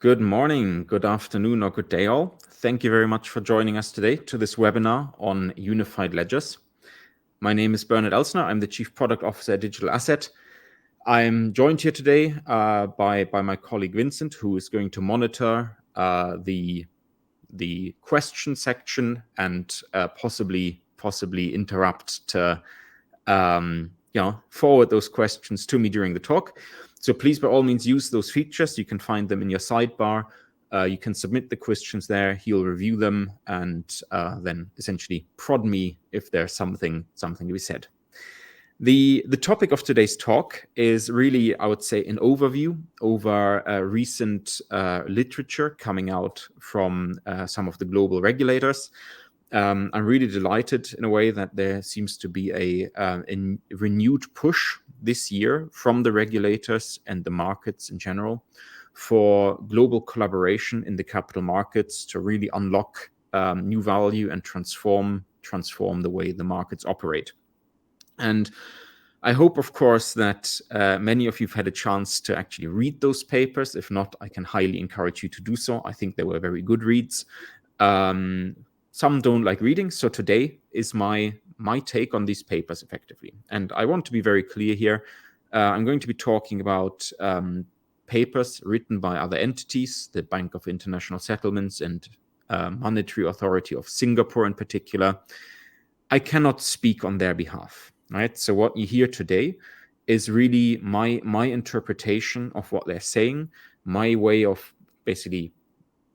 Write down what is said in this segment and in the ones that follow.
Good morning, good afternoon, or good day all. Thank you very much for joining us today to this webinar on unified ledgers. My name is Bernhard Elsner. I'm the Chief Product Officer at Digital Asset. I'm joined here today by my colleague Vincent, who is going to monitor the question section and possibly interrupt to forward those questions to me during the talk. So please, by all means, use those features. You can find them in your sidebar. You can submit the questions there. He'll review them and then essentially prod me if there's something to be said. The topic of today's talk is really, I would say, an overview over recent literature coming out from some of the global regulators. I'm really delighted in a way that there seems to be a renewed push this year from the regulators and the markets in general for global collaboration in the capital markets to really unlock new value and transform the way the markets operate. And I hope, of course, that many of you have had a chance to actually read those papers. If not, I can highly encourage you to do so. I think they were very good reads. Some don't like reading, so today is my take on these papers effectively. And I want to be very clear here. I'm going to be talking about papers written by other entities, the Bank of International Settlements and Monetary Authority of Singapore in particular. I cannot speak on their behalf, right? So what you hear today is really my interpretation of what they're saying, my way of basically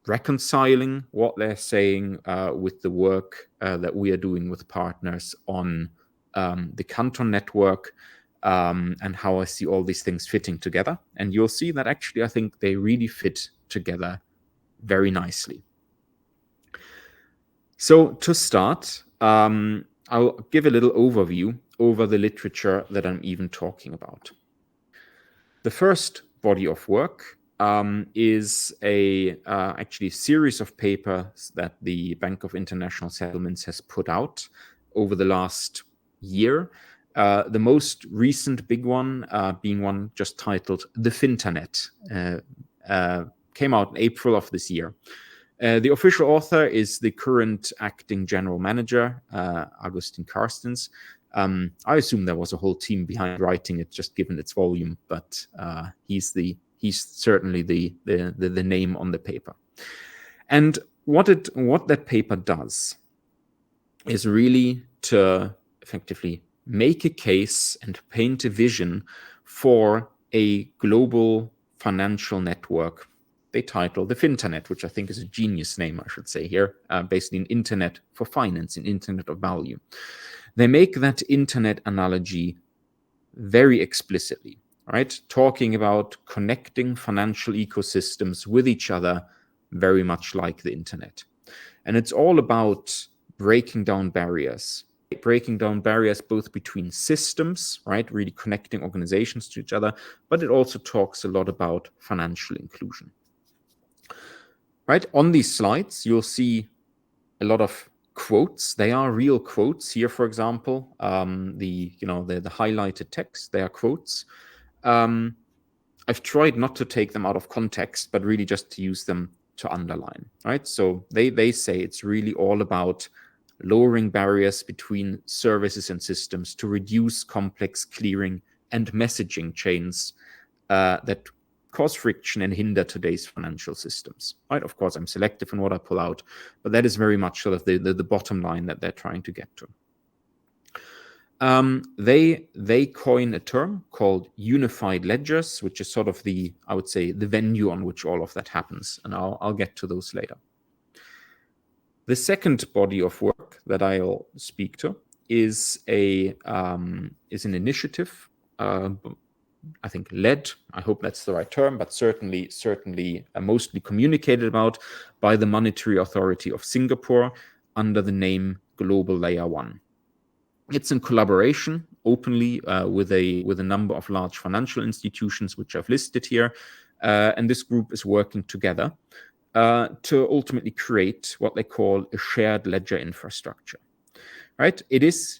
reconciling what they're saying with the work that we are doing with partners on the Canton Network and how I see all these things fitting together. And you'll see that actually I think they really fit together very nicely. So to start, I'll give a little overview over the literature that I'm even talking about. The first body of work is actually a series of papers that the Bank of International Settlements has put out over the last year. The most recent big one being one just titled The Finternet, came out in April of this year. The official author is the current acting general manager, Agustin Carstens. I assume there was a whole team behind writing it, just given its volume, but he's certainly the name on the paper. And what that paper does is really to effectively make a case and paint a vision for a global financial network. They title the Finternet, which I think is a genius name, I should say here, basically an internet for finance, an internet of value. They make that internet analogy very explicitly, right? Talking about connecting financial ecosystems with each other, very much like the internet. And it's all about breaking down barriers both between systems, right? Really connecting organizations to each other, but it also talks a lot about financial inclusion. Right, on these slides, you'll see a lot of quotes. They are real quotes here, for example, the highlighted text, they are quotes. I've tried not to take them out of context, but really just to use them to underline, right? So they say it's really all about lowering barriers between services and systems to reduce complex clearing and messaging chains that cause friction and hinder today's financial systems, right? Of course, I'm selective in what I pull out, but that is very much sort of the bottom line that they're trying to get to. They coin a term called unified ledgers, which is sort of I would say, the venue on which all of that happens, and I'll get to those later. The second body of work that I'll speak to is an initiative. I think led, I hope that's the right term, but certainly mostly communicated about by the Monetary Authority of Singapore under the name Global Layer 1. It's in collaboration openly with a number of large financial institutions, which I've listed here. And this group is working together to ultimately create what they call a shared ledger infrastructure, right? It is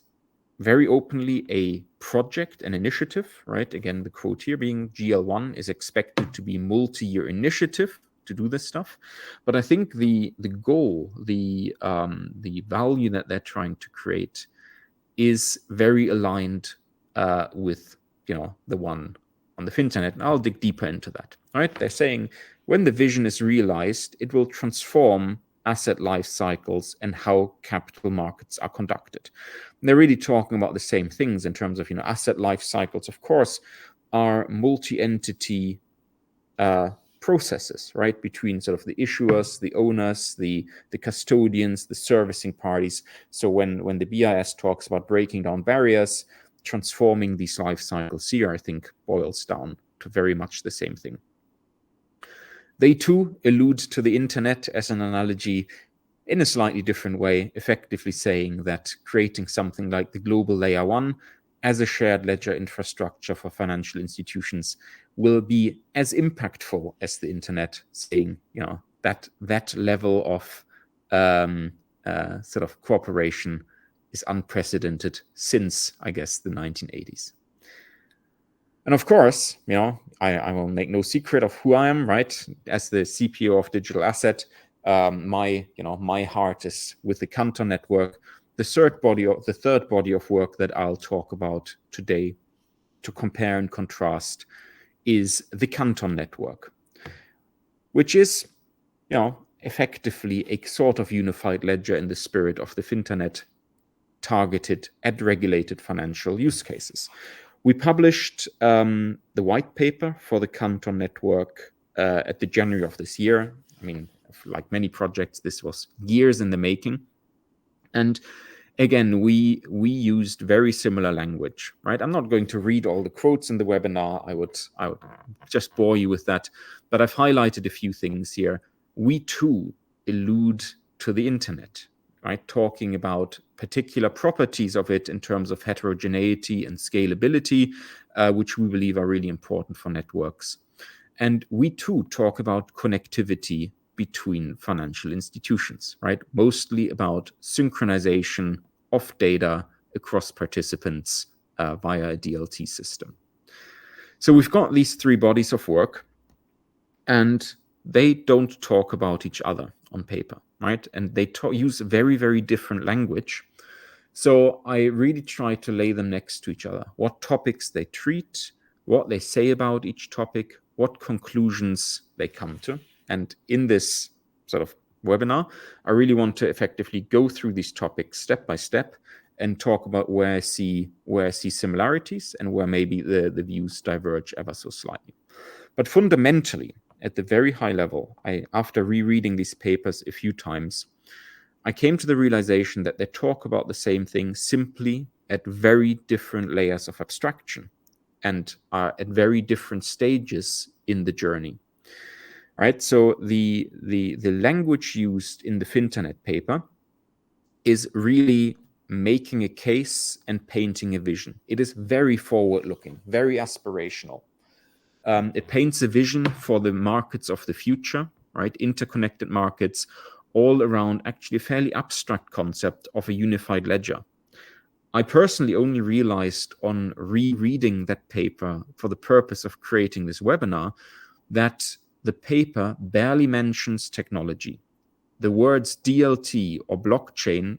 very openly a project, an initiative, right? Again, the quote here being GL1 is expected to be multi-year initiative do this stuff. But I think the goal, the value that they're trying to create is very aligned with the one on the Finternet, and I'll dig deeper into that. Right? They're saying when the vision is realized, it will transform asset life cycles and how capital markets are conducted. And they're really talking about the same things in terms of asset life cycles, of course, are multi-entity processes, right, between sort of the issuers, the owners, the custodians, the servicing parties. So when the BIS talks about breaking down barriers, transforming these life cycles here, I think boils down to very much the same thing. They too allude to the internet as an analogy in a slightly different way, effectively saying that creating something like the global layer 1 as a shared ledger infrastructure for financial institutions will be as impactful as the internet, saying that level of sort of cooperation is unprecedented since, I guess, the 1980s. And of course, I will make no secret of who I am, right? As the CPO of Digital Asset, my heart is with the Canton Network. The third body of work that I'll talk about today to compare and contrast is the Canton Network, which is, effectively a sort of unified ledger in the spirit of the Finternet, targeted at regulated financial use cases. We published the white paper for the Canton Network at the January of this year. I mean, like many projects, this was years in the making. And again, we used very similar language, right? I'm not going to read all the quotes in the webinar. I would just bore you with that. But I've highlighted a few things here. We too allude to the internet, right? Talking about particular properties of it in terms of heterogeneity and scalability, which we believe are really important for networks. And we too talk about connectivity between financial institutions, right? Mostly about synchronization of data across participants via a DLT system. So we've got these three bodies of work, and they don't talk about each other on paper, right? And they use very, very different language. So I really try to lay them next to each other. What topics they treat, what they say about each topic, what conclusions they come to. And in this sort of webinar, I really want to effectively go through these topics step by step and talk about where I see similarities and where maybe the views diverge ever so slightly. But fundamentally, at the very high level, after rereading these papers a few times, I came to the realization that they talk about the same thing simply at very different layers of abstraction and are at very different stages in the journey. Right? So the language used in the Finternet paper is really making a case and painting a vision. It is very forward-looking, very aspirational. It paints a vision for the markets of the future, right? Interconnected markets, all around actually a fairly abstract concept of a unified ledger. I personally only realized on rereading that paper for the purpose of creating this webinar that the paper barely mentions technology. The words DLT or blockchain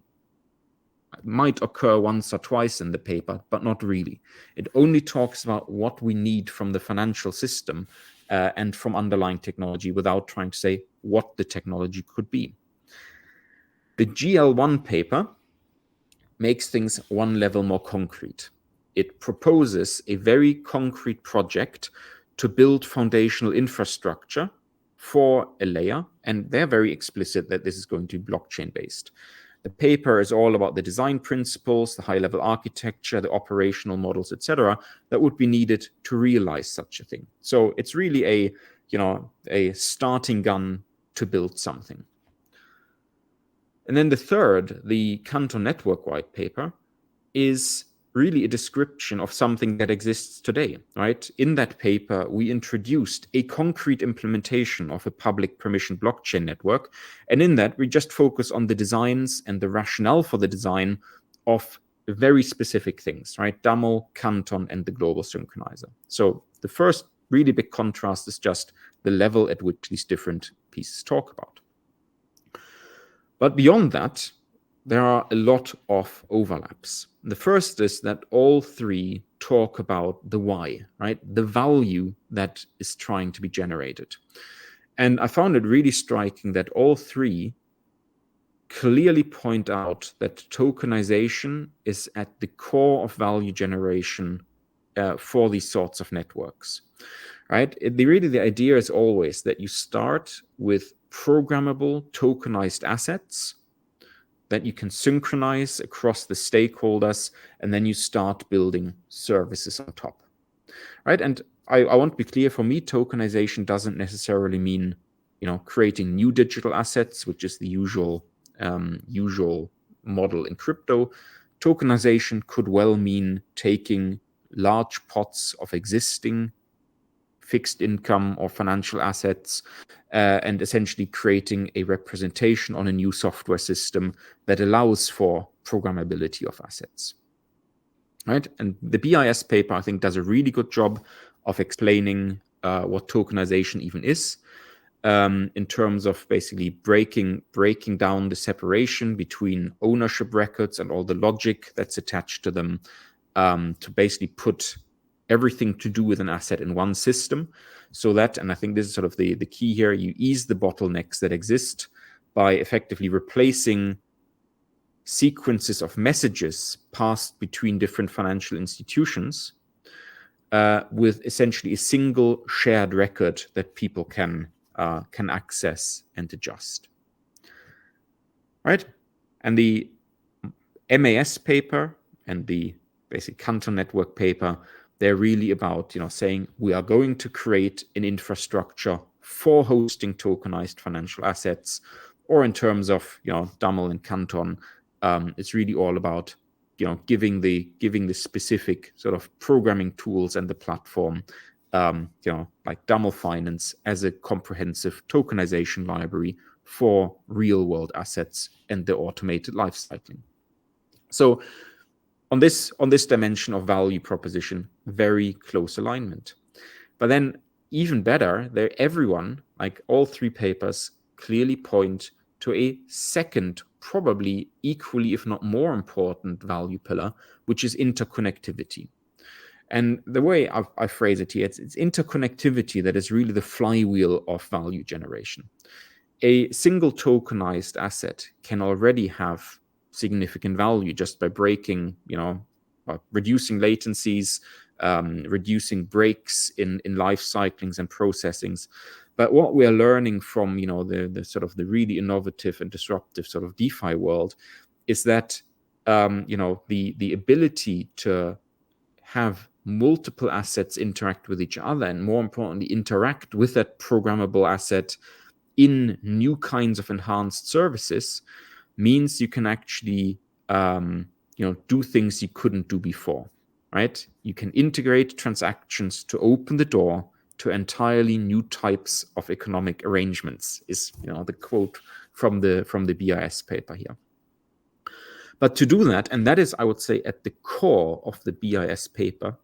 might occur once or twice in the paper, but not really. It only talks about what we need from the financial system and from underlying technology without trying to say what the technology could be. The GL1 paper makes things one level more concrete. It proposes a very concrete project to build foundational infrastructure for a layer, and they're very explicit that this is going to be blockchain-based. The paper is all about the design principles, the high-level architecture, the operational models, etc., that would be needed to realize such a thing. So it's really a starting gun to build something. And then the third, the Canton Network white paper, is really a description of something that exists today, right? In that paper, we introduced a concrete implementation of a public permission blockchain network. And in that, we just focus on the designs and the rationale for the design of very specific things, right? DAMO, Canton, and the global synchronizer. So the first really big contrast is just the level at which these different pieces talk about. But beyond that, there are a lot of overlaps. The first is that all three talk about the why, right? The value that is trying to be generated. And I found it really striking that all three clearly point out that tokenization is at the core of value generation for these sorts of networks, right? The idea is always that you start with programmable tokenized assets that you can synchronize across the stakeholders, and then you start building services on top, right? And I want to be clear, for me, tokenization doesn't necessarily mean, creating new digital assets, which is the usual model in crypto. Tokenization could well mean taking large pots of existing fixed income or financial assets and essentially creating a representation on a new software system that allows for programmability of assets, right? And the BIS paper, I think, does a really good job of explaining what tokenization even is, in terms of basically breaking down the separation between ownership records and all the logic that's attached to them, to basically put everything to do with an asset in one system, so that, and I think this is sort of the key here, you ease the bottlenecks that exist by effectively replacing sequences of messages passed between different financial institutions with essentially a single shared record that people can access and adjust, right? And the MAS paper and the basic Canton Network paper, they're really about, saying we are going to create an infrastructure for hosting tokenized financial assets, or in terms of, Dummel and Canton, it's really all about, giving the specific sort of programming tools and the platform, like Dummel Finance as a comprehensive tokenization library for real world assets and the automated life cycling. So on this dimension of value proposition, very close alignment. But then even better, everyone, like all three papers, clearly point to a second, probably equally, if not more important value pillar, which is interconnectivity. And the way I phrase it here, it's interconnectivity that is really the flywheel of value generation. A single tokenized asset can already have significant value just by breaking, by reducing latencies, reducing breaks in life cyclings and processings. But what we are learning from, the sort of the really innovative and disruptive sort of DeFi world is that, the ability to have multiple assets interact with each other, and more importantly, interact with that programmable asset in new kinds of enhanced services, means you can actually do things you couldn't do before, right? You can integrate transactions to open the door to entirely new types of economic arrangements, is the quote from the BIS paper here. But to do that, and that is, I would say, at the core of the BIS paper,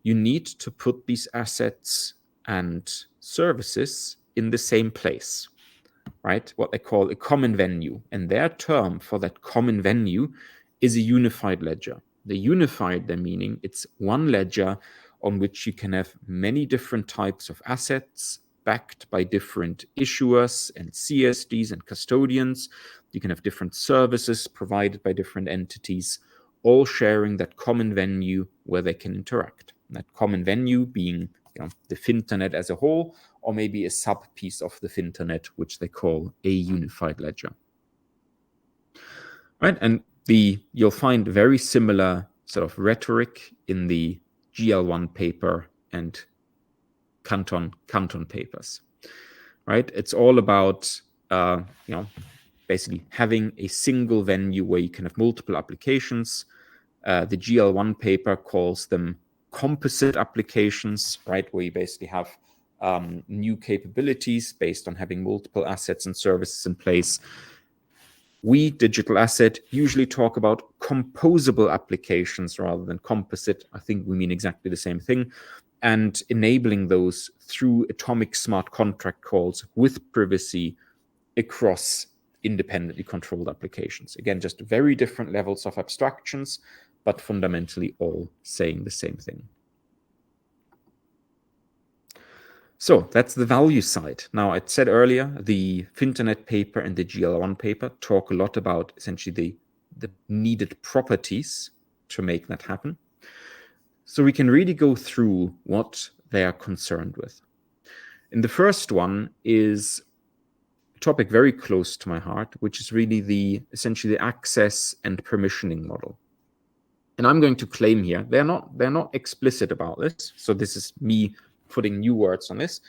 you need to put these assets and services in the same place, right? What they call a common venue. And their term for that common venue is a unified ledger. The unified, their meaning, it's one ledger on which you can have many different types of assets backed by different issuers and CSDs and custodians. You can have different services provided by different entities, all sharing that common venue where they can interact. And that common venue being, the Finternet as a whole, or maybe a sub-piece of the Finternet, which they call a unified ledger. Right, and you'll find very similar sort of rhetoric in the GL1 paper and Canton papers. Right, it's all about basically having a single venue where you can have multiple applications. The GL1 paper calls them composite applications, right, where you basically have new capabilities based on having multiple assets and services in place. We, digital asset, usually talk about composable applications rather than composite. I think we mean exactly the same thing. And enabling those through atomic smart contract calls with privacy across independently controlled applications. Again, just very different levels of abstractions, but fundamentally all saying the same thing. So that's the value side. Now, I said earlier, the Finternet paper and the GL1 paper talk a lot about essentially the needed properties to make that happen. So we can really go through what they are concerned with. And the first one is a topic very close to my heart, which is really essentially the access and permissioning model. And I'm going to claim here, they're not explicit about this. So this is me putting new words on this,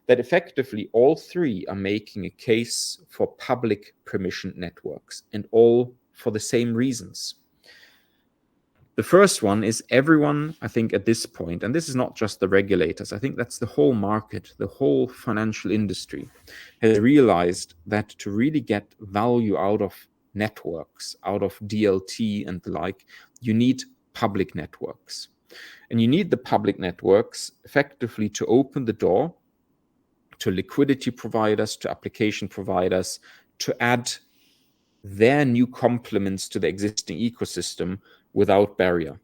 that effectively all three are making a case for public permissioned networks, and all for the same reasons. The first one is everyone, I think at this point, and this is not just the regulators, I think that's the whole market, the whole financial industry has realized that to really get value out of networks, out of DLT and the like, you need public networks. And you need the public networks effectively to open the door to liquidity providers, to application providers, to add their new complements to the existing ecosystem without barrier.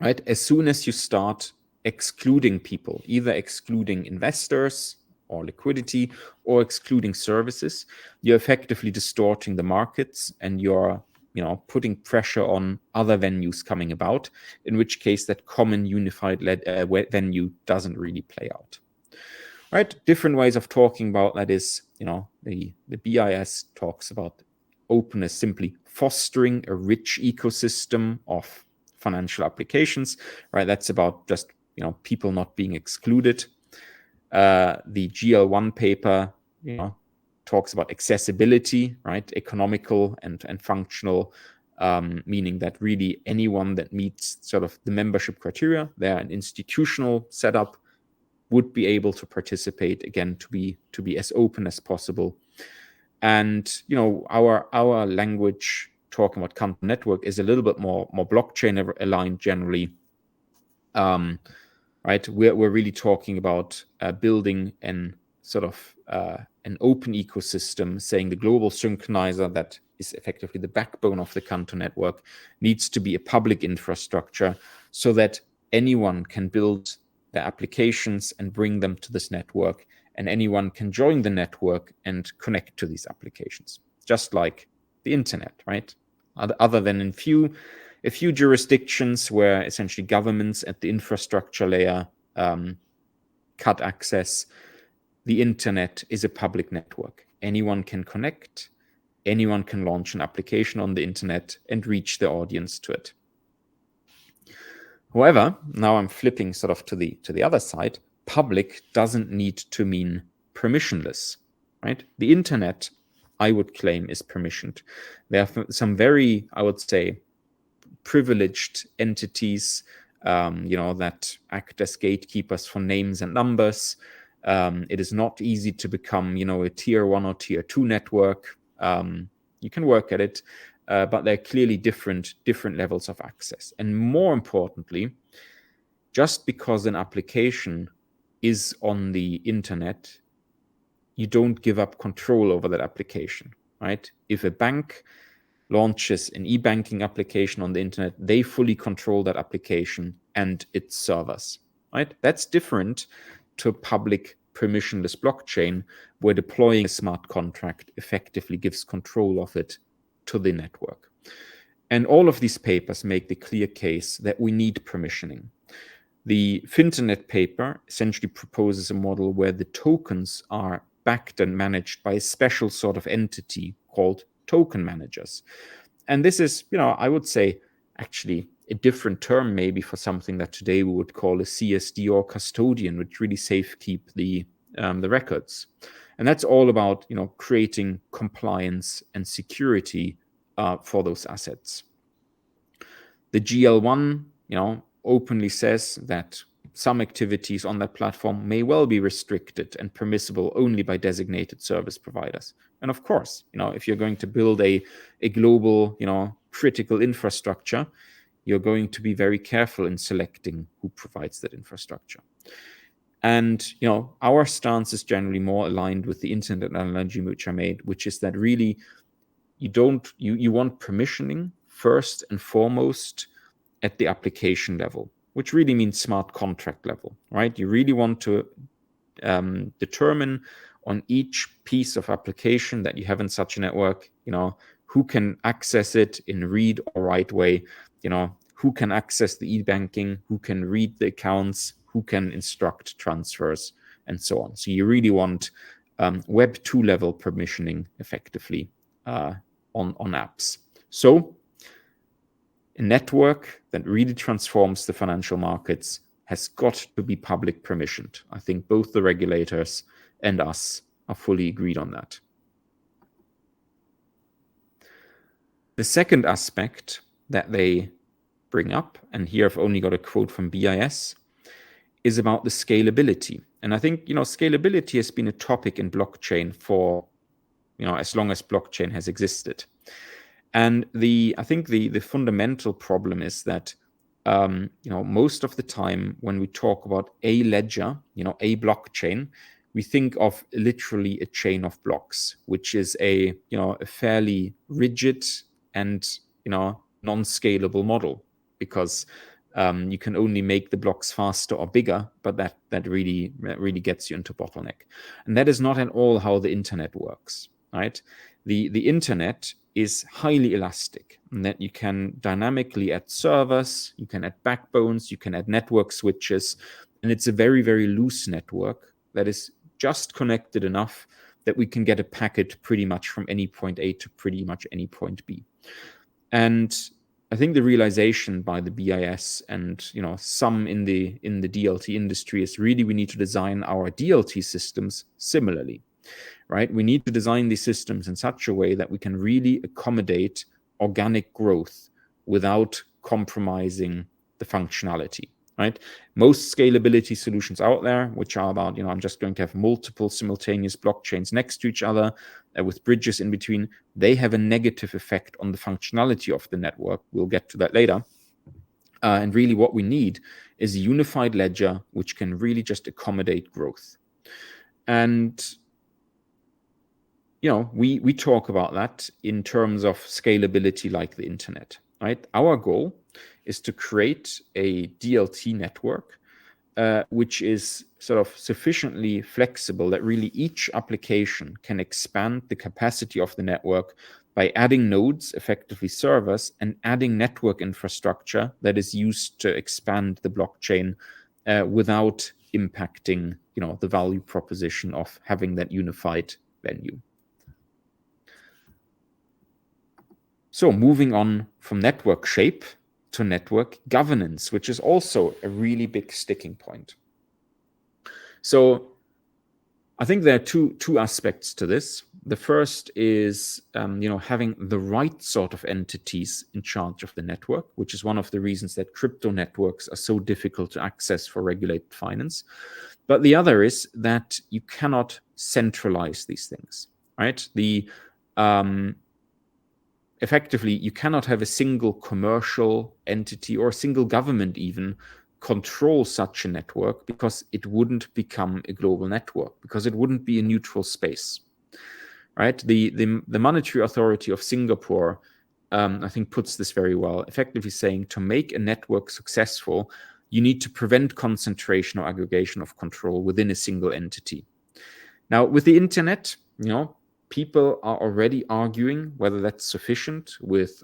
Right? As soon as you start excluding people, either excluding investors or liquidity or excluding services, you're effectively distorting the markets, and you're putting pressure on other venues coming about, in which case that common unified venue doesn't really play out. Right? Different ways of talking about that is, the BIS talks about openness simply fostering a rich ecosystem of financial applications, right? That's about just, people not being excluded. The GL1 paper, talks about accessibility, right? Economical and functional, meaning that really anyone that meets sort of the membership criteria, they're an institutional setup, would be able to participate, again, to be as open as possible. And our language talking about Canton Network is a little bit more blockchain aligned generally. Right, we're really talking about building an sort of an open ecosystem, saying the global synchronizer that is effectively the backbone of the Canton Network needs to be a public infrastructure, so that anyone can build their applications and bring them to this network, and anyone can join the network and connect to these applications, just like the internet, right? Other than a few jurisdictions where essentially governments at the infrastructure layer cut access, the internet is a public network. Anyone can connect, anyone can launch an application on the internet and reach the audience to it. However, now I'm flipping sort of to the other side. Public doesn't need to mean permissionless, right? The internet, I would claim, is permissioned. There are some very, I would say, privileged entities, that act as gatekeepers for names and numbers. It is not easy to become, a tier 1 or tier 2 network. You can work at it, but there are clearly different levels of access. And more importantly, just because an application is on the internet, you don't give up control over that application, right? If a bank launches an e-banking application on the internet, they fully control that application and its servers, right? That's different to public permissionless blockchain, where deploying a smart contract effectively gives control of it to the network. And all of these papers make the clear case that we need permissioning. The Finternet paper essentially proposes a model where the tokens are backed and managed by a special sort of entity called token managers. And this is, I would say, actually a different term maybe for something that today we would call a CSD or custodian, which really safekeep the records. And that's all about, creating compliance and security for those assets. The GL1, openly says that some activities on that platform may well be restricted and permissible only by designated service providers. And of course, if you're going to build a global, critical infrastructure, you're going to be very careful in selecting who provides that infrastructure. And our stance is generally more aligned with the internet analogy which I made, which is that really you want permissioning first and foremost at the application level, which really means smart contract level, right? You really want to determine on each piece of application that you have in such a network, who can access it in read or write way, who can access the e-banking, who can read the accounts, who can instruct transfers, and so on. So you really want Web 2 level permissioning effectively on apps. So a network that really transforms the financial markets has got to be public permissioned. I think both the regulators and us are fully agreed on that. The second aspect that they bring up, and here I've only got a quote from BIS, is about the scalability. And I think, scalability has been a topic in blockchain for, as long as blockchain has existed. And I think the fundamental problem is that, most of the time when we talk about a ledger, a blockchain, we think of literally a chain of blocks, which is a fairly rigid and, non-scalable model, because you can only make the blocks faster or bigger, but that really gets you into bottleneck. And that is not at all how the internet works, right? The internet is highly elastic, and that you can dynamically add servers, you can add backbones, you can add network switches, and it's a very, very loose network that is just connected enough that we can get a packet pretty much from any point A to pretty much any point B. And I think the realization by the BIS and some in the DLT industry is really we need to design our DLT systems similarly, right? We need to design these systems in such a way that we can really accommodate organic growth without compromising the functionality, right? Most scalability solutions out there, which are about, I'm just going to have multiple simultaneous blockchains next to each other with bridges in between, they have a negative effect on the functionality of the network. We'll get to that later. And really what we need is a unified ledger which can really just accommodate growth. And we talk about that in terms of scalability like the internet, right? Our goal is to create a DLT network which is sort of sufficiently flexible that really each application can expand the capacity of the network by adding nodes, effectively servers, and adding network infrastructure that is used to expand the blockchain without impacting the value proposition of having that unified venue. So moving on from network shape to network governance, which is also a really big sticking point. So I think there are two aspects to this. The first is having the right sort of entities in charge of the network, which is one of the reasons that crypto networks are so difficult to access for regulated finance. But the other is that you cannot centralize these things, right? Effectively, you cannot have a single commercial entity or a single government even control such a network, because it wouldn't become a global network, because it wouldn't be a neutral space, right? The Monetary Authority of Singapore, I think, puts this very well, effectively saying to make a network successful, you need to prevent concentration or aggregation of control within a single entity. Now, with the internet, people are already arguing whether that's sufficient with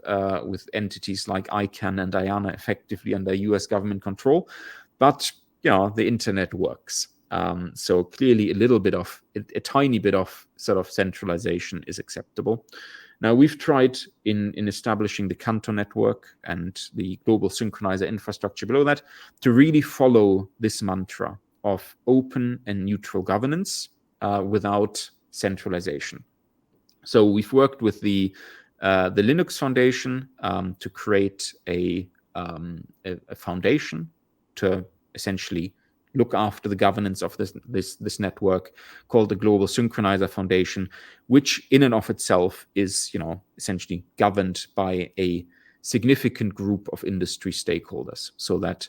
entities like ICANN and IANA effectively under US government control, but the internet works. So clearly a tiny bit of sort of centralization is acceptable. Now, we've tried in establishing the Canton Network and the global synchronizer infrastructure below that to really follow this mantra of open and neutral governance without centralization. So we've worked with the Linux Foundation to create a foundation to essentially look after the governance of this network, called the Global Synchronizer Foundation, which in and of itself is, essentially governed by a significant group of industry stakeholders, so that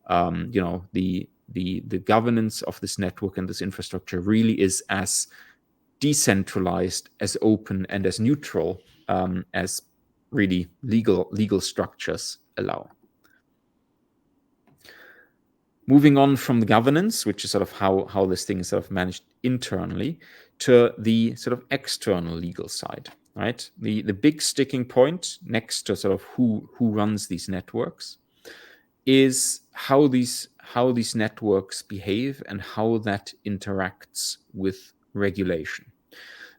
the governance of this network and this infrastructure really is as decentralized, as open, and as neutral as really legal structures allow. Moving on from the governance, which is sort of how this thing is sort of managed internally, to the sort of external legal side, right? The big sticking point next to sort of who runs these networks is how these networks behave and how that interacts with regulation.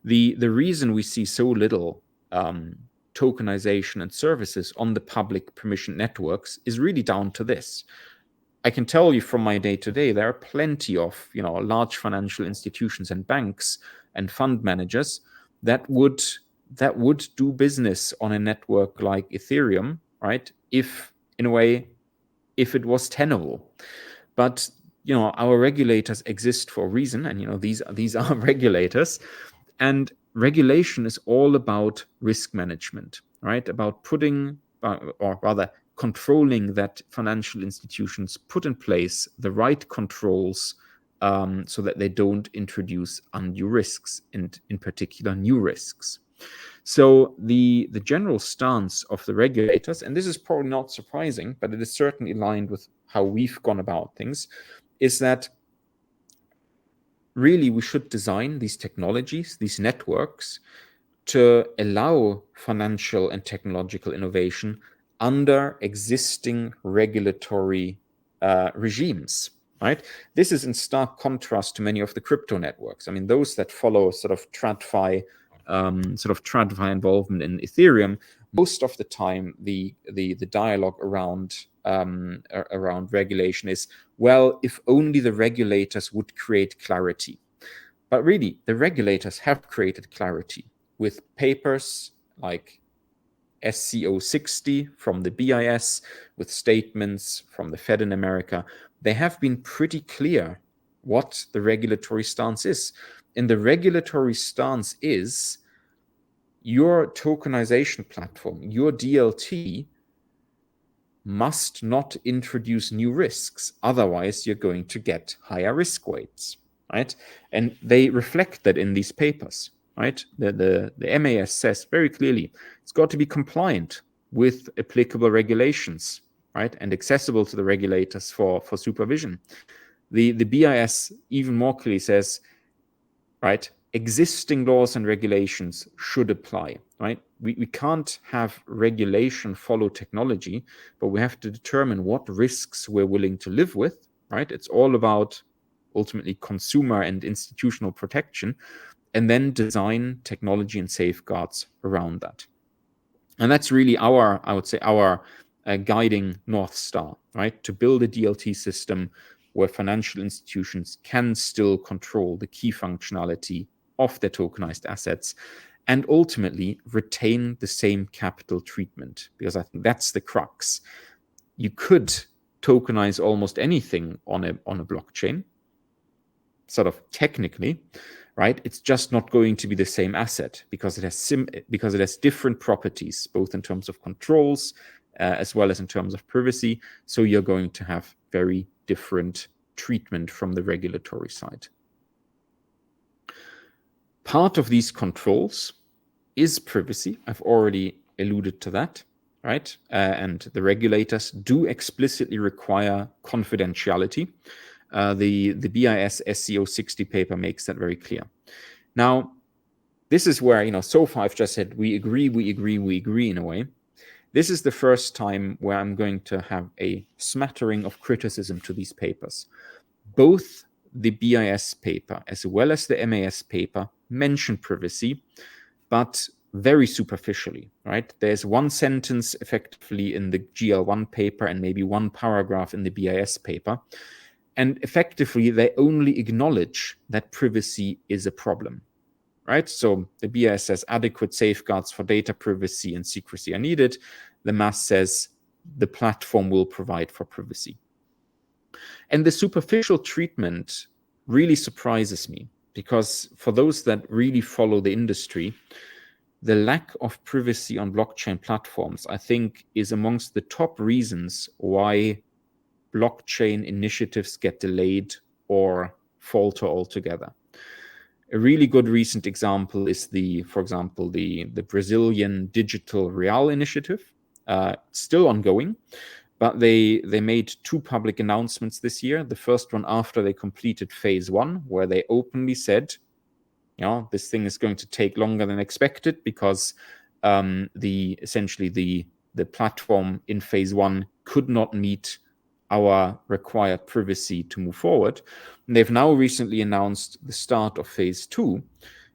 The reason we see so little tokenization and services on the public permission networks is really down to this. I can tell you from my day-to-day, there are plenty of large financial institutions and banks and fund managers that would do business on a network like Ethereum, right? If it was tenable. But our regulators exist for a reason, and these are regulators, and regulation is all about risk management, right? About putting, or rather controlling that financial institutions put in place the right controls so that they don't introduce undue risks, and in particular new risks. So the general stance of the regulators, and this is probably not surprising, but it is certainly aligned with how we've gone about things, is that really we should design these technologies, these networks, to allow financial and technological innovation under existing regulatory regimes, right? This is in stark contrast to many of the crypto networks. I mean, those that follow sort of TradFi involvement in Ethereum, most of the time the dialogue around regulation is, well, if only the regulators would create clarity. But really, the regulators have created clarity with papers like SCO 60 from the BIS, with statements from the Fed in America. They have been pretty clear what the regulatory stance is. And the regulatory stance is your tokenization platform, your DLT, must not introduce new risks. Otherwise, you're going to get higher risk weights, right? And they reflect that in these papers, right? The MAS says very clearly it's got to be compliant with applicable regulations, right? And accessible to the regulators for supervision. The BIS even more clearly says, right, existing laws and regulations should apply, right? We can't have regulation follow technology, but we have to determine what risks we're willing to live with, right? It's all about ultimately consumer and institutional protection, and then design technology and safeguards around that. And that's really our guiding North Star, right? To build a DLT system where financial institutions can still control the key functionality of their tokenized assets and ultimately retain the same capital treatment, because I think that's the crux. You could tokenize almost anything on a blockchain, sort of technically, right? It's just not going to be the same asset because it has different properties, both in terms of controls as well as in terms of privacy. So you're going to have very different treatment from the regulatory side. Part of these controls is privacy. I've already alluded to that, right? And the regulators do explicitly require confidentiality. The BIS SCO 60 paper makes that very clear. Now, this is where, so far I've just said we agree in a way. This is the first time where I'm going to have a smattering of criticism to these papers. Both the BIS paper as well as the MAS paper mention privacy, but very superficially, right? There's one sentence effectively in the GL1 paper and maybe one paragraph in the BIS paper. And effectively, they only acknowledge that privacy is a problem, right? So the BIS says adequate safeguards for data privacy and secrecy are needed. The MAS says the platform will provide for privacy. And the superficial treatment really surprises me, because for those that really follow the industry, the lack of privacy on blockchain platforms, I think, is amongst the top reasons why blockchain initiatives get delayed or falter altogether. A really good recent example is for example, the Brazilian Digital Real initiative, still ongoing, but they made 2 public announcements this year. The first one after they completed phase 1, where they openly said, this thing is going to take longer than expected because essentially the platform in phase 1 could not meet our required privacy to move forward. And they've now recently announced the start of phase 2,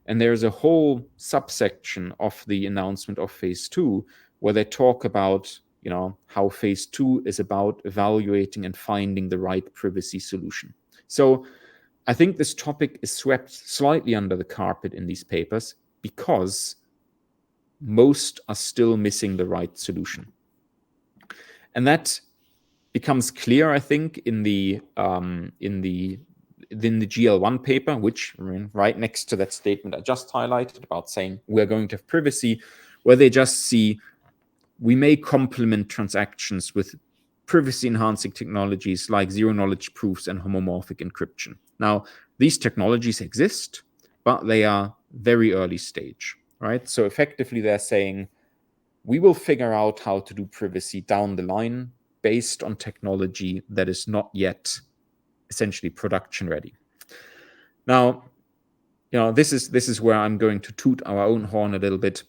and there's a whole subsection of the announcement of phase 2 where they talk about how phase 2 is about evaluating and finding the right privacy solution. So I think this topic is swept slightly under the carpet in these papers because most are still missing the right solution. And that becomes clear, I think, in the GL1 paper, which right next to that statement I just highlighted about saying we're going to have privacy, where they just see we may complement transactions with privacy-enhancing technologies like zero-knowledge proofs and homomorphic encryption. Now, these technologies exist, but they are very early stage, right? So effectively, they're saying, we will figure out how to do privacy down the line based on technology that is not yet essentially production ready. Now, this is where I'm going to toot our own horn a little bit.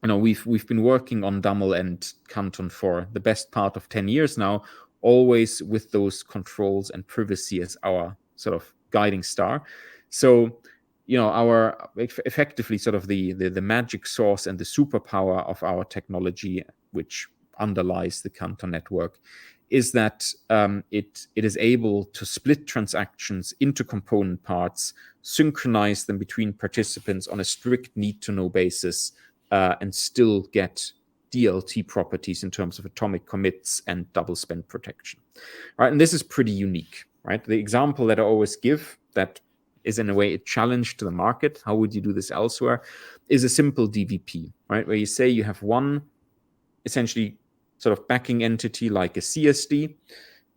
We've been working on DAML and Canton for the best part of 10 years now, always with those controls and privacy as our sort of guiding star. So, our effectively sort of the magic sauce and the superpower of our technology, which underlies the Canton network, is that it is able to split transactions into component parts, synchronize them between participants on a strict need-to-know basis, and still get DLT properties in terms of atomic commits and double spend protection. Right, and this is pretty unique, right? The example that I always give that is in a way a challenge to the market, how would you do this elsewhere, is a simple DVP, right? Where you say you have one essentially sort of backing entity like a CSD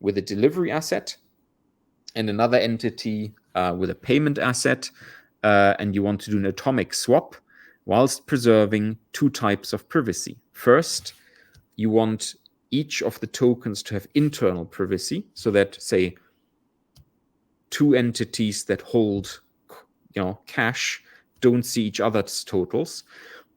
with a delivery asset and another entity with a payment asset, and you want to do an atomic swap whilst preserving 2 types of privacy. First, you want each of the tokens to have internal privacy, so that, say, 2 entities that hold cash don't see each other's totals.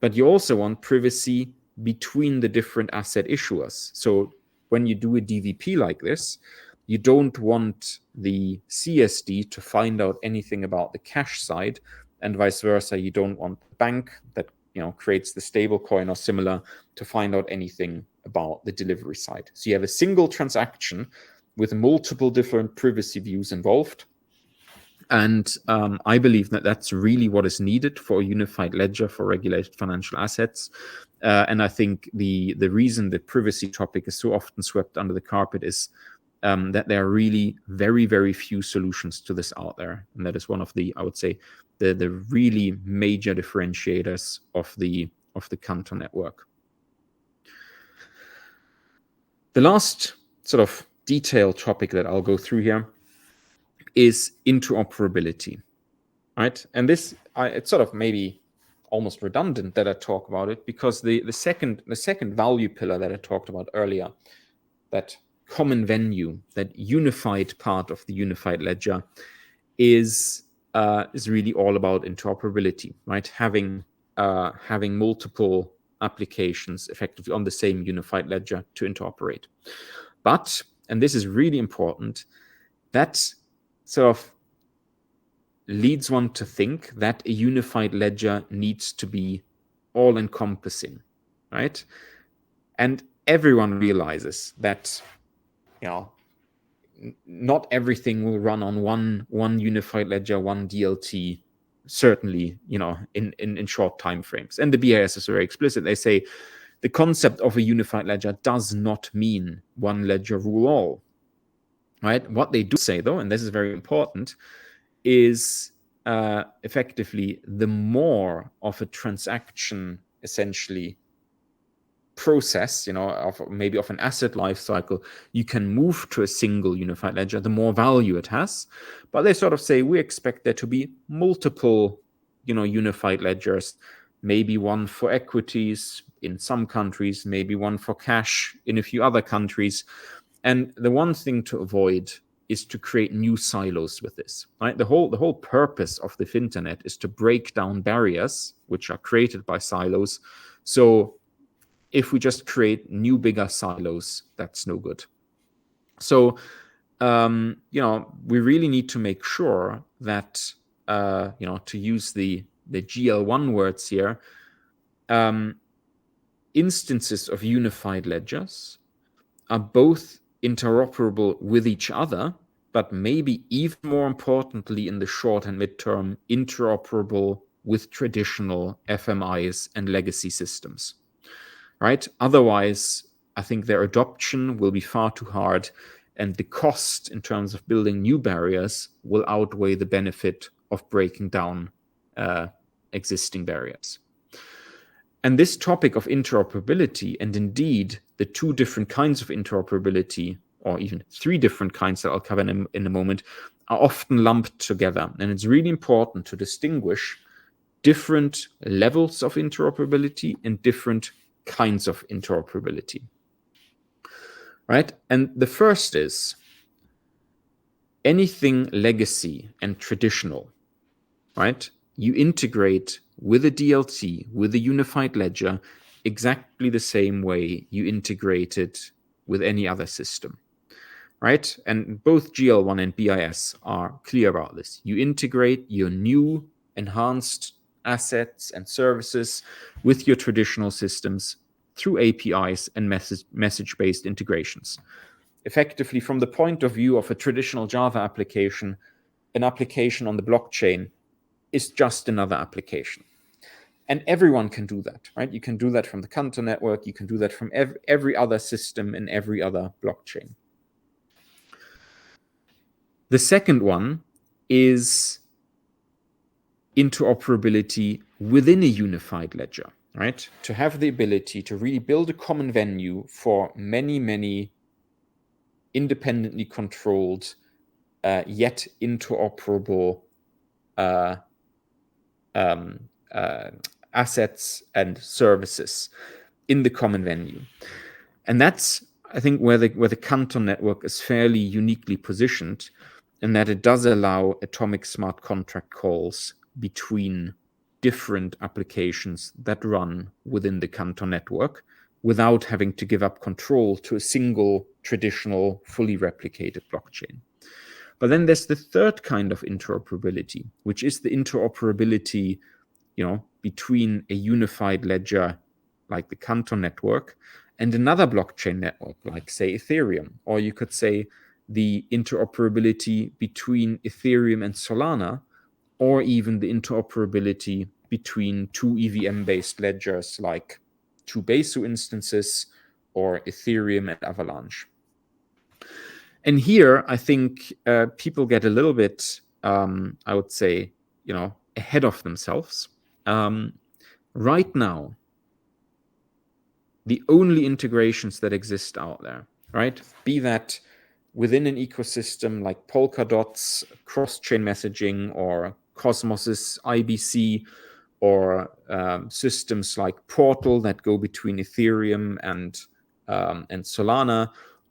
But you also want privacy between the different asset issuers. So when you do a DVP like this, you don't want the CSD to find out anything about the cash side, and vice versa. You don't want the bank that creates the stable coin or similar to find out anything about the delivery side. So you have a single transaction with multiple different privacy views involved. And I believe that that's really what is needed for a unified ledger for regulated financial assets. And I think the reason the privacy topic is so often swept under the carpet is that there are really very, very few solutions to this out there. And that is one of the, I would say, the really major differentiators of the Canton network. The last sort of detailed topic that I'll go through here is interoperability, right? And this, it's sort of maybe almost redundant that I talk about it, because the second value pillar that I talked about earlier, that common venue, that unified part of the unified ledger, is really all about interoperability, right? Having multiple applications effectively on the same unified ledger to interoperate. But, and this is really important, that sort of leads one to think that a unified ledger needs to be all-encompassing, right? And everyone realizes that, not everything will run on one unified ledger, one DLT, certainly, in short time frames. And the BIS is very explicit. They say the concept of a unified ledger does not mean one ledger rule all. right? What they do say, though, and this is very important, is effectively the more of a transaction essentially process, maybe of an asset life cycle, you can move to a single unified ledger, the more value it has. But they sort of say we expect there to be multiple, unified ledgers, maybe one for equities in some countries, maybe one for cash in a few other countries. And the one thing to avoid is to create new silos with this, right? The whole purpose of the Finternet is to break down barriers which are created by silos. So if we just create new, bigger silos, that's no good. So, we really need to make sure that, to use the GL1 words here, instances of unified ledgers are both interoperable with each other, but maybe even more importantly in the short and midterm, interoperable with traditional FMIs and legacy systems. Right? Otherwise, I think their adoption will be far too hard, and the cost in terms of building new barriers will outweigh the benefit of breaking down existing barriers. And this topic of interoperability, and indeed the two different kinds of interoperability, or even three different kinds that I'll cover in a moment, are often lumped together. And it's really important to distinguish different levels of interoperability and different kinds of interoperability, right? And the first is anything legacy and traditional, right? You integrate with a DLT, with a unified ledger, exactly the same way you integrate it with any other system, right? And both GL1 and BIS are clear about this. You integrate your new enhanced assets and services with your traditional systems through APIs and message-based integrations. Effectively, from the point of view of a traditional Java application, an application on the blockchain is just another application. And everyone can do that, right? You can do that from the Canton Network. You can do that from every other system in every other blockchain. The second one is interoperability within a unified ledger, right? To have the ability to really build a common venue for many, many independently controlled, yet interoperable assets and services in the common venue. And that's, I think, where the Canton Network is fairly uniquely positioned, in that it does allow atomic smart contract calls between different applications that run within the Canton Network without having to give up control to a single traditional fully replicated blockchain. But then there's the third kind of interoperability, which is the interoperability, between a unified ledger like the Canton Network and another blockchain network like, say, Ethereum. Or you could say the interoperability between Ethereum and Solana, or even the interoperability between two EVM-based ledgers like two Besu instances or Ethereum and Avalanche. And here, I think people get a little bit, I would say, ahead of themselves. Right now, the only integrations that exist out there, right, be that within an ecosystem like Polkadot's cross-chain messaging or Cosmos's IBC, or systems like Portal that go between Ethereum and Solana,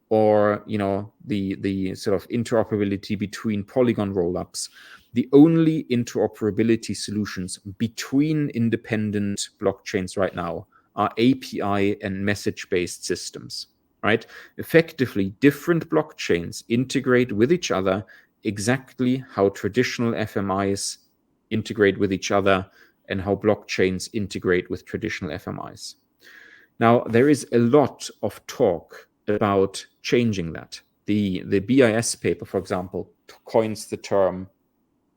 or the sort of interoperability between Polygon rollups. The only interoperability solutions between independent blockchains right now are API and message-based systems, right? Effectively, different blockchains integrate with each other exactly how traditional FMIs integrate with each other and how blockchains integrate with traditional FMIs. Now, there is a lot of talk about changing that. The BIS paper, for example, coins the term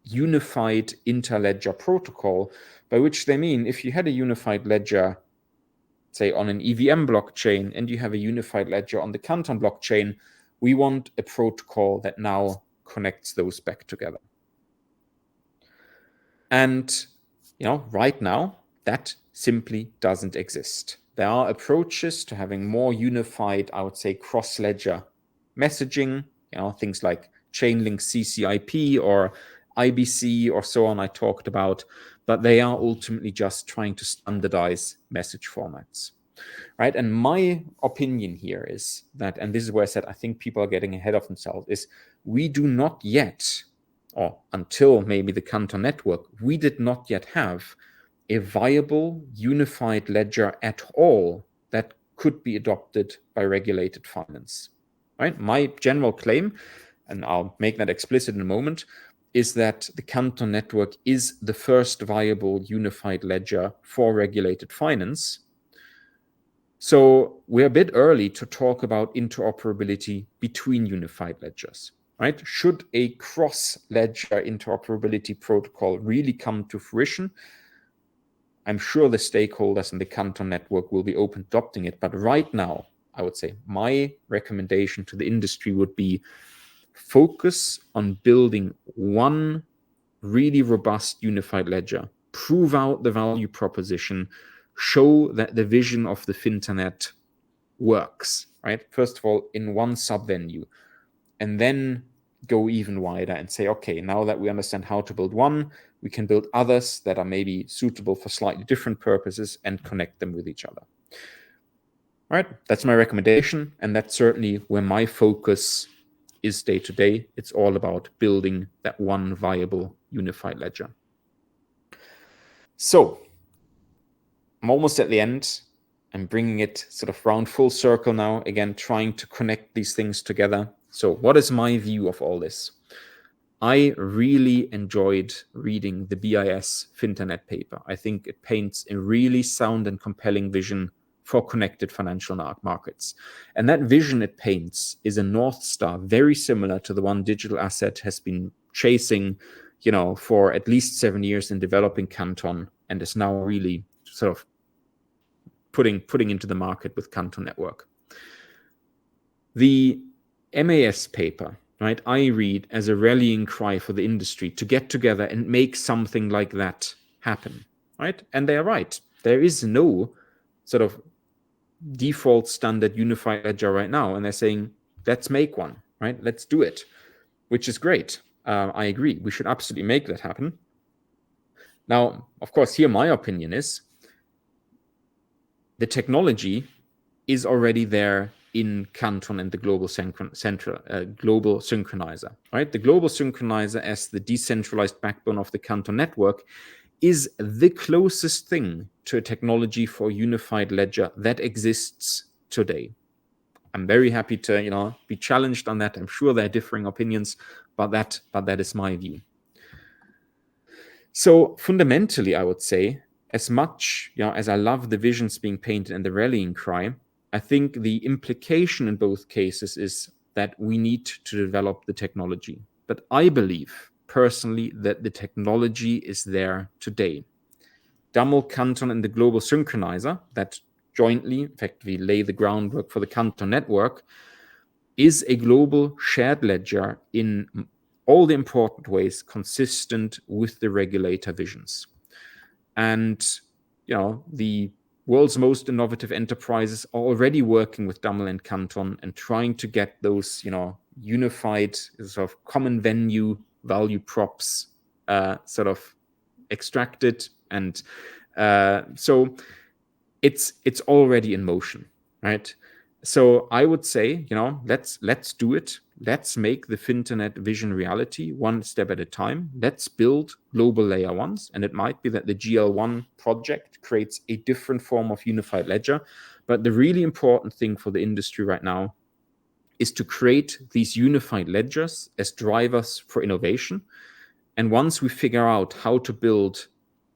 unified interledger protocol, by which they mean if you had a unified ledger, say on an EVM blockchain, and you have a unified ledger on the Canton blockchain, We want a protocol that now connects those back together. And, right now, that simply doesn't exist. There are approaches to having more unified, I would say, cross-ledger messaging, things like Chainlink CCIP or IBC or so on I talked about, but they are ultimately just trying to standardize message formats. Right. And my opinion here is that, and this is where I said I think people are getting ahead of themselves, is we do not yet, or until maybe the Canton Network, we did not yet have a viable unified ledger at all that could be adopted by regulated finance. Right. My general claim, and I'll make that explicit in a moment, is that the Canton Network is the first viable unified ledger for regulated finance. So we're a bit early to talk about interoperability between unified ledgers, right? Should a cross-ledger interoperability protocol really come to fruition, I'm sure the stakeholders in the Canton Network will be open to adopting it. But right now, I would say my recommendation to the industry would be focus on building one really robust unified ledger, prove out the value proposition, show that the vision of the Finternet works, right? First of all, in one sub-venue, and then go even wider and say, okay, now that we understand how to build one, we can build others that are maybe suitable for slightly different purposes and connect them with each other. All right, that's my recommendation, and that's certainly where my focus is day to day. It's all about building that one viable unified ledger. So I'm almost at the end. I'm bringing it sort of round full circle now, again, trying to connect these things together. So what is my view of all this? I really enjoyed reading the BIS Finternet paper. I think it paints a really sound and compelling vision for connected financial markets. And that vision it paints is a North Star very similar to the one Digital Asset has been chasing, for at least 7 years in developing Canton, and is now really sort of putting into the market with Canton Network. The MAS paper, right, I read as a rallying cry for the industry to get together and make something like that happen, right? And they're right. There is no sort of default standard unified ledger right now. And they're saying, let's make one, right? Let's do it, which is great. I agree. We should absolutely make that happen. Now, of course, here my opinion is the technology is already there in Canton and the global global synchronizer, right? The global synchronizer, as the decentralized backbone of the Canton Network, is the closest thing to a technology for a unified ledger that exists today. I'm very happy to, be challenged on that. I'm sure there are differing opinions, but that is my view. So fundamentally, I would say, as much as I love the visions being painted and the rallying cry, I think the implication in both cases is that we need to develop the technology. But I believe personally that the technology is there today. DAML, Canton, and the global synchronizer that jointly effectively lay the groundwork for the Canton Network is a global shared ledger in all the important ways consistent with the regulator visions. And, the world's most innovative enterprises are already working with DAML and Canton and trying to get those, unified sort of common venue value props sort of extracted. And so it's already in motion, right? So I would say, let's do it. Let's make the Finternet vision reality one step at a time. Let's build global layer ones. And it might be that the GL1 project creates a different form of unified ledger. But the really important thing for the industry right now is to create these unified ledgers as drivers for innovation. And once we figure out how to build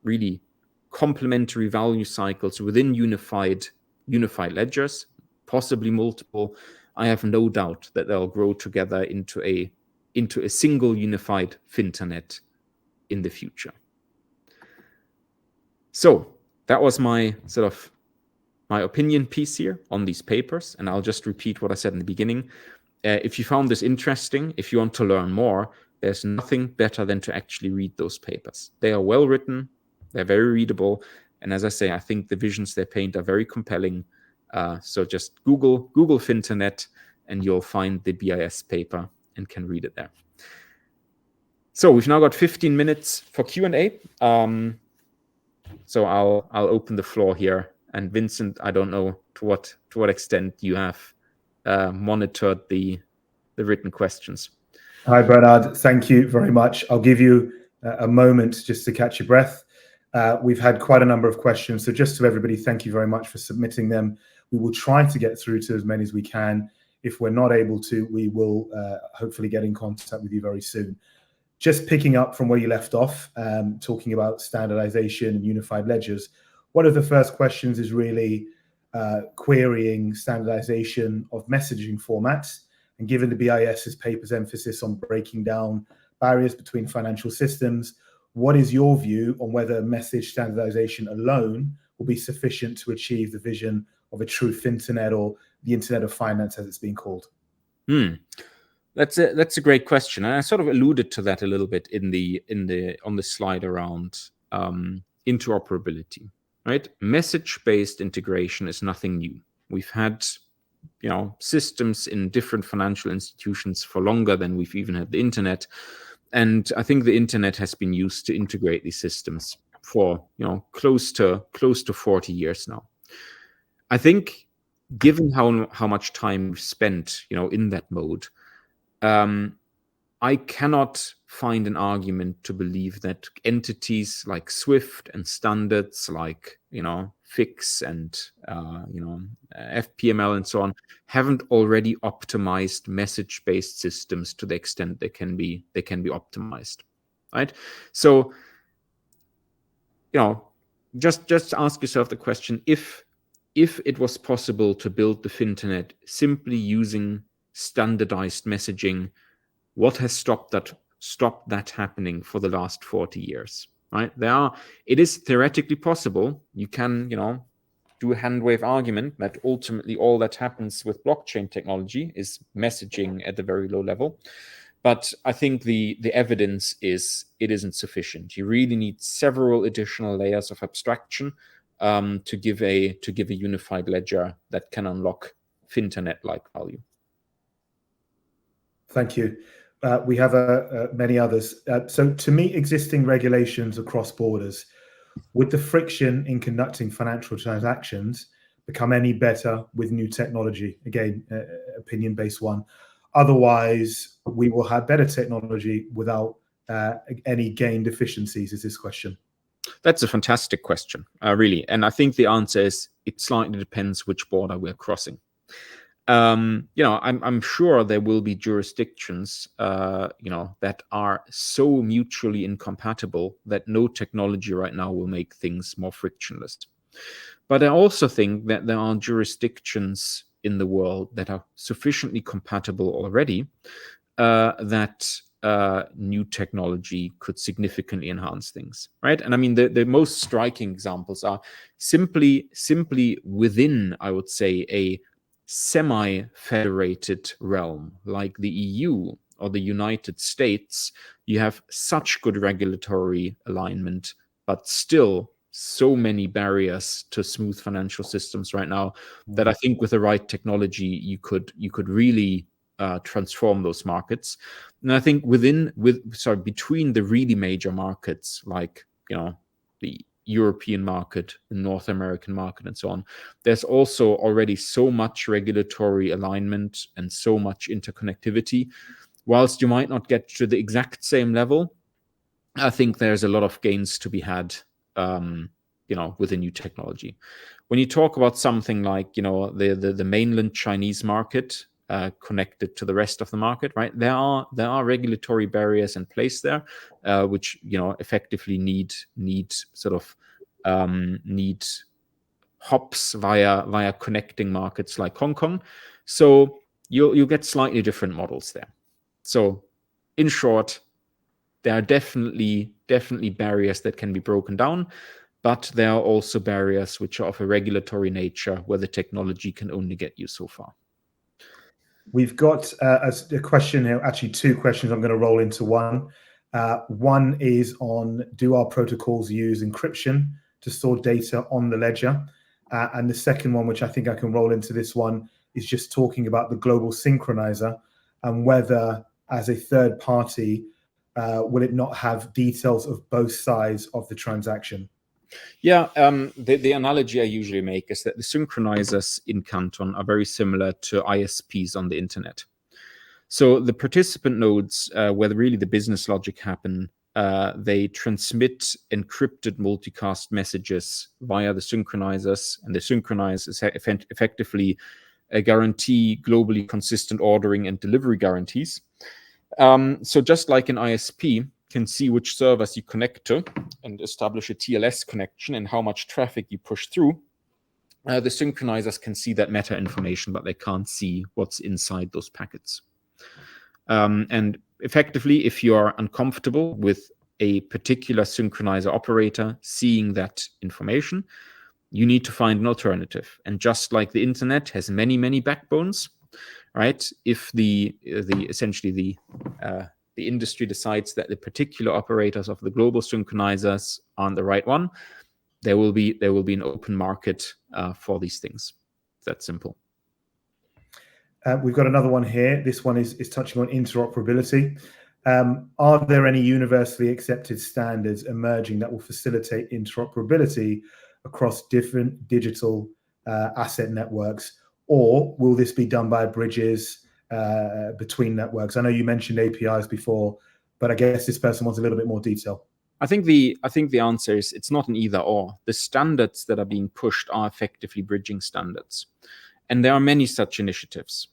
really complementary value cycles within unified ledgers, possibly multiple, I have no doubt that they'll grow together into a single unified Finternet in the future. So that was my sort of my opinion piece here on these papers, and I'll just repeat what I said in the beginning. if you found this interesting, if you want to learn more, there's nothing better than to actually read those papers. They are well written, they're very readable, and as I say, I think the visions they paint are very compelling. So just Google Finternet, and you'll find the BIS paper and can read it there. So we've now got 15 minutes for Q&A. So I'll open the floor here. And Vincent, I don't know to what extent you have monitored the written questions. Hi, Bernhard. Thank you very much. I'll give you a moment just to catch your breath. We've had quite a number of questions. So just to everybody, thank you very much for submitting them. We will try to get through to as many as we can. If we're not able to, we will hopefully get in contact with you very soon. Just picking up from where you left off, talking about standardization and unified ledgers, one of the first questions is really querying standardization of messaging formats. And given the BIS's paper's emphasis on breaking down barriers between financial systems, what is your view on whether message standardization alone will be sufficient to achieve the vision of a true Finternet, or the Internet of Finance as it's being called? That's a great question, and I sort of alluded to that a little bit on the slide around interoperability. Right, message-based integration is nothing new. We've had systems in different financial institutions for longer than we've even had the internet, and I think the internet has been used to integrate these systems for close to 40 years now. I think, given how much time we've spent in that mode, I cannot find an argument to believe that entities like Swift and standards like FIX and FPML and so on haven't already optimized message-based systems to the extent they can be optimized, right? So just ask yourself the question: if it was possible to build the Finternet simply using standardized messaging, what has stopped that happening for the last 40 years? Right? It is theoretically possible. You can, do a hand wave argument that ultimately all that happens with blockchain technology is messaging at a very low level. But I think the evidence is it isn't sufficient. You really need several additional layers of abstraction to give a unified ledger that can unlock Finternet-like value. Thank you. We have many others. So to meet existing regulations across borders, would the friction in conducting financial transactions become any better with new technology? Again, opinion-based one. Otherwise, we will have better technology without any gained efficiencies, is this question. That's a fantastic question, really. And I think the answer is it slightly depends which border we're crossing. I'm sure there will be jurisdictions, that are so mutually incompatible that no technology right now will make things more frictionless. But I also think that there are jurisdictions in the world that are sufficiently compatible already that new technology could significantly enhance things, right? And I mean, the most striking examples are simply within, I would say, a semi-federated realm like the EU or the United States. You have such good regulatory alignment, but still so many barriers to smooth financial systems right now that I think with the right technology you could really transform those markets. And I think between the really major markets like the European market, the North American market, and so on, there's also already so much regulatory alignment and so much interconnectivity. Whilst you might not get to the exact same level, I think there's a lot of gains to be had, with a new technology. When you talk about something like, the mainland Chinese market connected to the rest of the market, right? There are regulatory barriers in place there, which effectively need hops via connecting markets like Hong Kong. So you'll get slightly different models there. So in short, there are definitely barriers that can be broken down, but there are also barriers which are of a regulatory nature where the technology can only get you so far. We've got a question here, actually two questions I'm going to roll into one. One is on, do our protocols use encryption to store data on the ledger? And the second one, which I think I can roll into this one, is just talking about the global synchronizer and whether, as a third party, will it not have details of both sides of the transaction? Yeah, the analogy I usually make is that the synchronizers in Canton are very similar to ISPs on the internet. So the participant nodes, where really the business logic happen, they transmit encrypted multicast messages via the synchronizers, and the synchronizer is effectively a guarantee globally consistent ordering and delivery guarantees. So just like an ISP can see which servers you connect to and establish a TLS connection and how much traffic you push through, the synchronizers can see that meta information, but they can't see what's inside those packets. And effectively, if you are uncomfortable with a particular synchronizer operator seeing that information, you need to find an alternative. And just like the internet has many, many backbones, right? If the industry decides that the particular operators of the global synchronizers aren't the right one, there will be an open market for these things. It's that simple. We've got another one here. This one is touching on interoperability. Are there any universally accepted standards emerging that will facilitate interoperability across different digital asset networks, or will this be done by bridges between networks? I know you mentioned APIs before, but I guess this person wants a little bit more detail. I think the answer is it's not an either or. The standards that are being pushed are effectively bridging standards, and there are many such initiatives.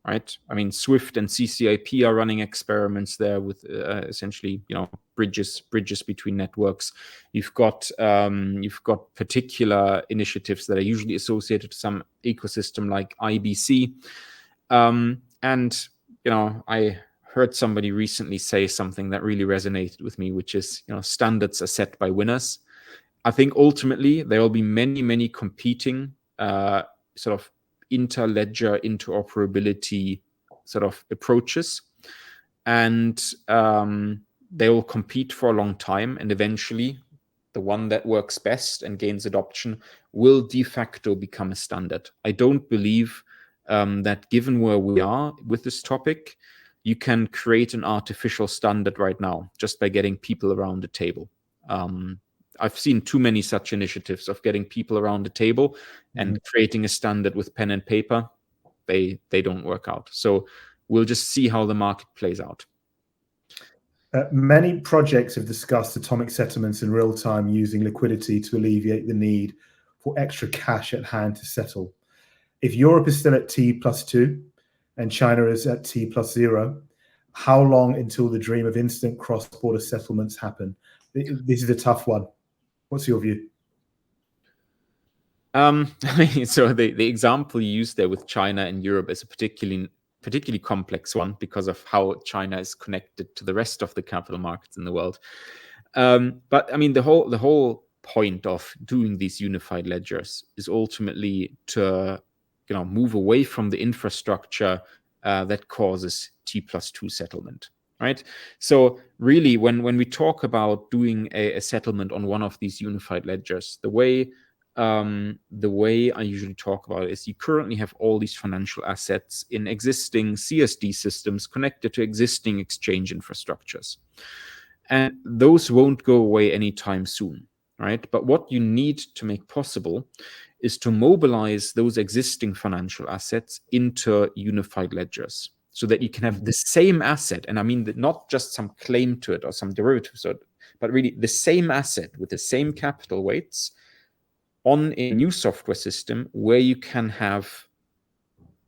Right? I mean, Swift and CCIP are running experiments there with essentially, bridges between networks. You've got particular initiatives that are usually associated to some ecosystem like IBC, and I heard somebody recently say something that really resonated with me, which is standards are set by winners. I think ultimately there will be many competing sort of inter-ledger interoperability sort of approaches, and they will compete for a long time, and eventually the one that works best and gains adoption will de facto become a standard. I don't believe that given where we are with this topic, you can create an artificial standard right now just by getting people around the table. I've seen too many such initiatives of getting people around the table and creating a standard with pen and paper. They don't work out. So we'll just see how the market plays out. Many projects have discussed atomic settlements in real time using liquidity to alleviate the need for extra cash at hand to settle. If Europe is still at T+2 and China is at T+0, how long until the dream of instant cross-border settlements happen? This is a tough one. What's your view? So the example you used there with China and Europe is a particularly complex one because of how China is connected to the rest of the capital markets in the world. But I mean, the whole point of doing these unified ledgers is ultimately to move away from the infrastructure that causes T+2 settlement. Right. So really, when we talk about doing a settlement on one of these unified ledgers, the way I usually talk about it is you currently have all these financial assets in existing CSD systems connected to existing exchange infrastructures, and those won't go away anytime soon. Right. But what you need to make possible is to mobilize those existing financial assets into unified ledgers, so that you can have the same asset, and I mean not just some claim to it or some derivatives, but really the same asset with the same capital weights on a new software system where you can have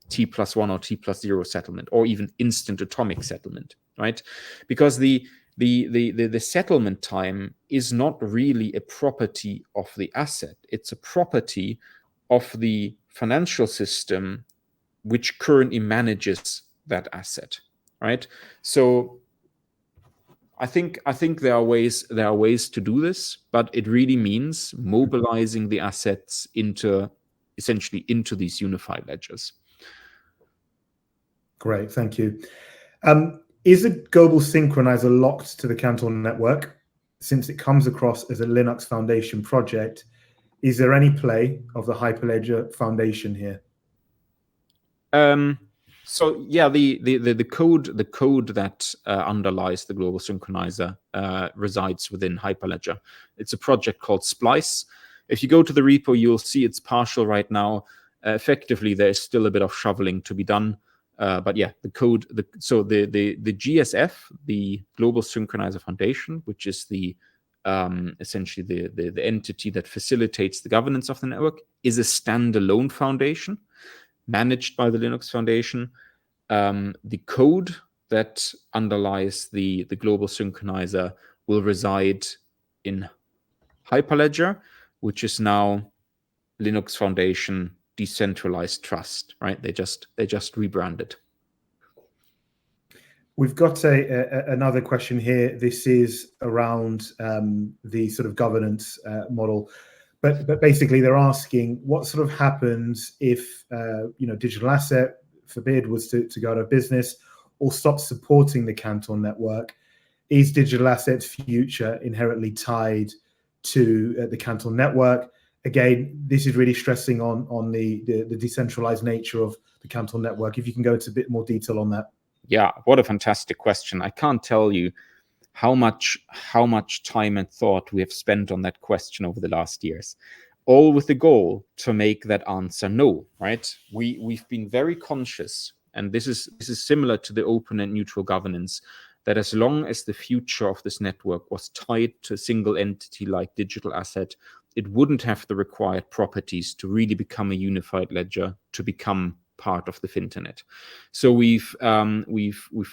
T+1 or T+0 settlement, or even instant atomic settlement, right? Because the settlement time is not really a property of the asset. It's a property of the financial system which currently manages that asset, right? So I think there are ways to do this, but it really means mobilizing the assets into these unified ledgers. Great, thank you. Is a global synchronizer locked to the Canton network? Since it comes across as a Linux Foundation project, is there any play of the Hyperledger Foundation here? So yeah, the code that underlies the global synchronizer resides within Hyperledger. It's a project called Splice. If you go to the repo, you'll see it's partial right now. Effectively, there's still a bit of shoveling to be done. But yeah, the code, the GSF, the Global Synchronizer Foundation, which is the essentially the entity that facilitates the governance of the network, is a standalone foundation managed by the Linux Foundation. The code that underlies the global synchronizer will reside in Hyperledger, which is now Linux Foundation Decentralized Trust, right? They just rebranded. We've got another question here. This is around the sort of governance model. But basically, they're asking what sort of happens if digital asset, forbid, was to go out of business or stop supporting the Canton network. Is digital asset's future inherently tied to the Canton network? Again, this is really stressing on the decentralized nature of the Canton network. If you can go into a bit more detail on that. Yeah, what a fantastic question. I can't tell you how much time and thought we have spent on that question over the last years, all with the goal to make that answer no, right? We've been very conscious, and this is similar to the open and neutral governance, that as long as the future of this network was tied to a single entity like digital asset, it wouldn't have the required properties to really become a unified ledger, to become part of the Finternet. So we've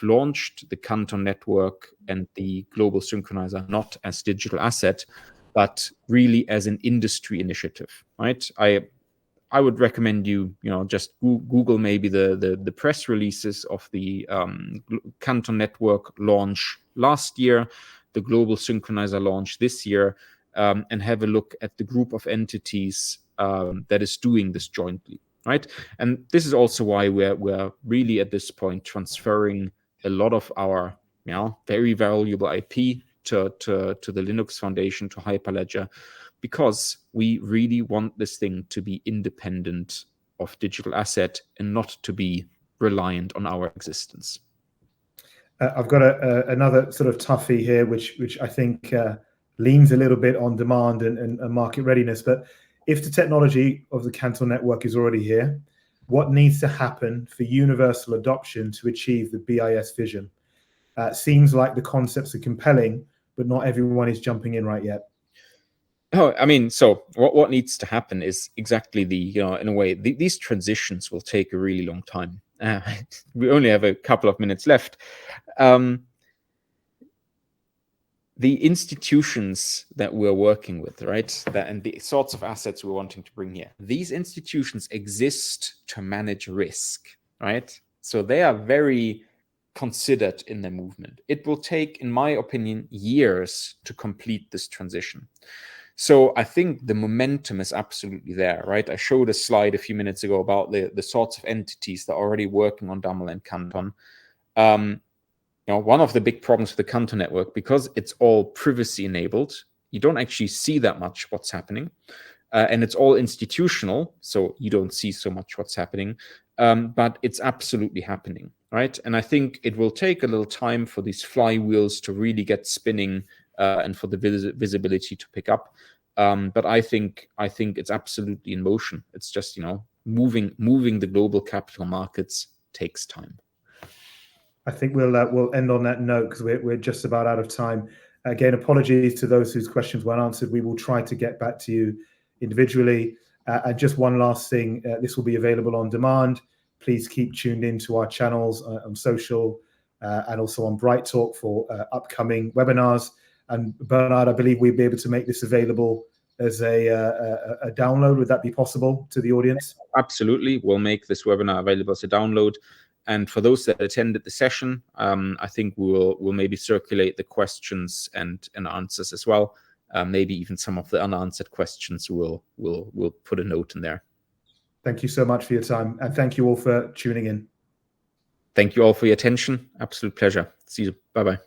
launched the Canton Network and the Global Synchronizer not as digital asset, but really as an industry initiative, right? I would recommend you just Google maybe the press releases of the Canton Network launch last year, the Global Synchronizer launch this year, and have a look at the group of entities that is doing this jointly. Right, and this is also why we're really at this point transferring a lot of our very valuable IP to the Linux Foundation, to Hyperledger, because we really want this thing to be independent of digital asset and not to be reliant on our existence. I've got another sort of toughie here, which I think leans a little bit on demand and market readiness, but if the technology of the Canton network is already here, what needs to happen for universal adoption to achieve the BIS vision? Seems like the concepts are compelling, but not everyone is jumping in right yet. Oh, I mean, so what needs to happen is exactly in a way, these transitions will take a really long time. We only have a couple of minutes left. The institutions that we're working with, right, and the sorts of assets we're wanting to bring here, these institutions exist to manage risk, right? So they are very considered in their movement. It will take, in my opinion, years to complete this transition. So I think the momentum is absolutely there, right? I showed a slide a few minutes ago about the sorts of entities that are already working on DAML and Canton. One of the big problems with the Canton network, because it's all privacy enabled, you don't actually see that much what's happening. And it's all institutional, so you don't see so much what's happening. But it's absolutely happening, right? And I think it will take a little time for these flywheels to really get spinning and for the visibility to pick up. But I think it's absolutely in motion. It's just, moving the global capital markets takes time. I think we'll end on that note because we're just about out of time. Again, apologies to those whose questions weren't answered. We will try to get back to you individually. And just one last thing, this will be available on demand. Please keep tuned into our channels on social and also on Bright Talk for upcoming webinars. And Bernhard, I believe we'll be able to make this available as a download. Would that be possible to the audience? Absolutely. We'll make this webinar available as a download. And for those that attended the session, I think we'll maybe circulate the questions and answers as well. Maybe even some of the unanswered questions we'll put a note in there. Thank you so much for your time, and thank you all for tuning in. Thank you all for your attention. Absolute pleasure. See you. Bye-bye.